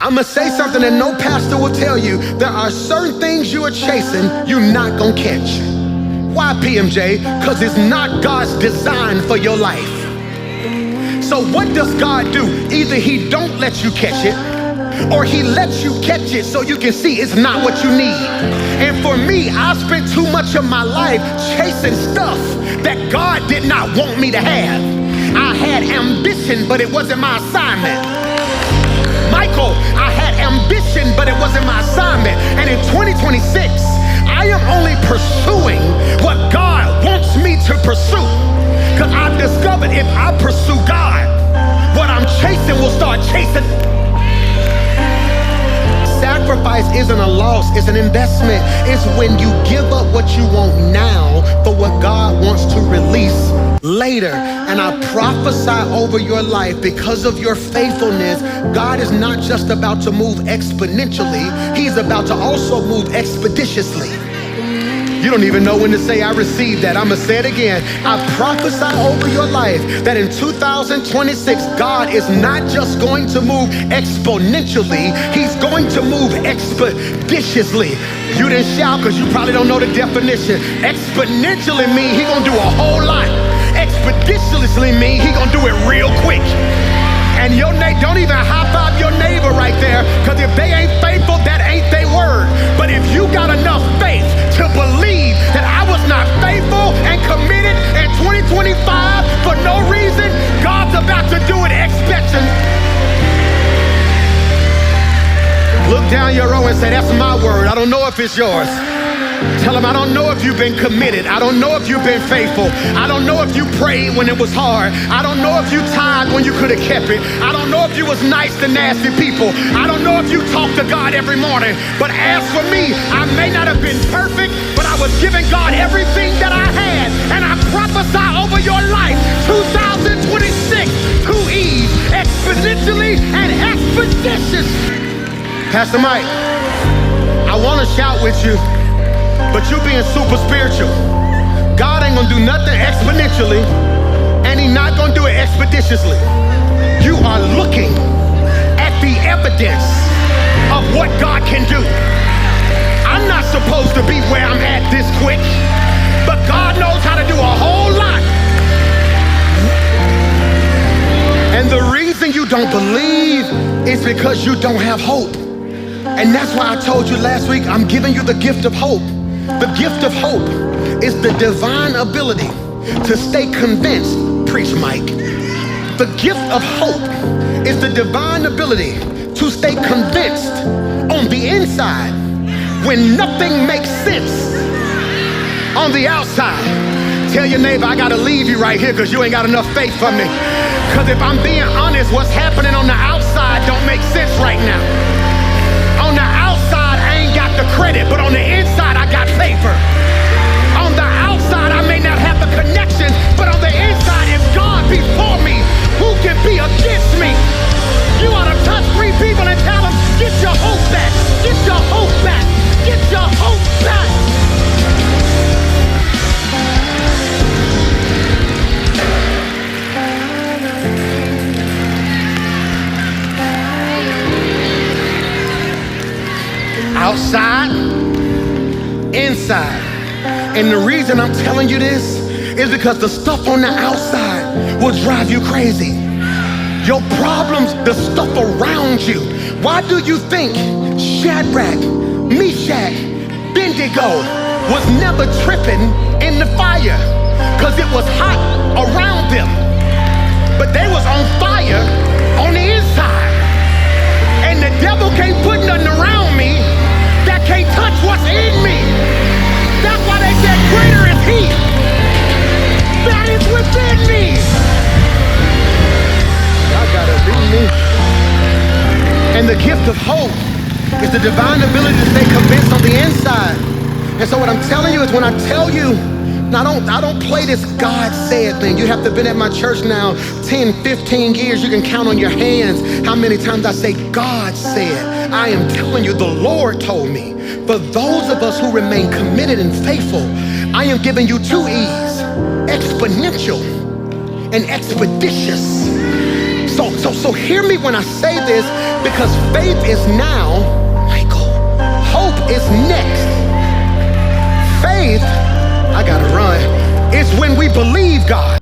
I'm gonna say something that no pastor will tell you. There are certain things you are chasing you're not gonna catch. Why, PMJ? Because it's not God's design for your life. So what does God do? Either he don't let you catch it, or he lets you catch it so you can see it's not what you need. And for me, I spent too much of my life chasing stuff that God did not want me to have. I had ambition, but it wasn't my assignment. Michael, I had ambition, but it wasn't my assignment. And in 2026, I am only pursuing what God wants me to pursue. Because I've discovered if I pursue God, what I'm chasing will start chasing. Sacrifice isn't a loss, it's an investment. It's when you give up what you want now for what God wants to release later. And I prophesy over your life, because of your faithfulness, God is not just about to move exponentially, he's about to also move expeditiously. You don't even know when to say I received that. I'm gonna say it again. I prophesy over your life that in 2026, God is not just going to move exponentially, he's going to move expeditiously. You didn't shout because you probably don't know the definition. Exponentially mean he gonna do a whole lot. Expeditiously mean he gonna do it real quick. And your neighbor, don't even high five your neighbor right there, because if they ain't faithful, that ain't their word. But if you got enough faith to believe that I was not faithful and committed in 2025 for no reason, God's about to do it expecting. Look down your row and say, that's my word. I don't know if it's yours. Tell them, I don't know if you've been committed. I don't know if you've been faithful. I don't know if you prayed when it was hard. I don't know if you tithed when you could have kept it. I don't know if you was nice to nasty people. I don't know if you talked to God every morning. But as for me, I may not have been perfect, but I was giving God everything that I had. And I prophesy over your life, 2026, 2 E's, exponentially and expeditious. Pastor Mike, I want to shout with you, but you being super spiritual. God ain't gonna do nothing exponentially, and he's not gonna do it expeditiously. You are looking at the evidence of what God can do. I'm not supposed to be where I'm at this quick, but God knows how to do a whole lot. And the reason you don't believe is because you don't have hope. And that's why I told you last week, I'm giving you the gift of hope. The gift of hope is the divine ability to stay convinced. Preach, Mike. The gift of hope is the divine ability to stay convinced on the inside when nothing makes sense on the outside. Tell your neighbor, I gotta leave you right here because you ain't got enough faith for me. Because if I'm being honest, what's happening on the outside don't make sense right now. On the outside, I ain't got the credit, but on the inside, I got favor. On the outside, I may not have the connection, but on the inside, if God be for me, who can be against me? You ought to touch 3 people and tell them, get your hope back, get your hope back, get your hope back. Outside, inside. And the reason I'm telling you this is because the stuff on the outside will drive you crazy. Your problems, the stuff around you. Why do you think Shadrach, Meshach, Abednego was never tripping in the fire? Because it was hot around them, but they was on fire on the inside. And the devil can't put nothing around me that can't touch what's in me. That's why they said greater is he that is within me. Y'all gotta beat me. And the gift of hope is the divine ability to stay convinced on the inside. And so what I'm telling you is, when I tell you, I don't play this God said thing. You have to have been at my church now 10, 15 years. You can count on your hands how many times I say God said. I am telling you, the Lord told me. For those of us who remain committed and faithful, I am giving you 2 E's, exponential and expeditious. So hear me when I say this. Because faith is now, Michael. Hope is next. Faith, I gotta run. It's when we believe God.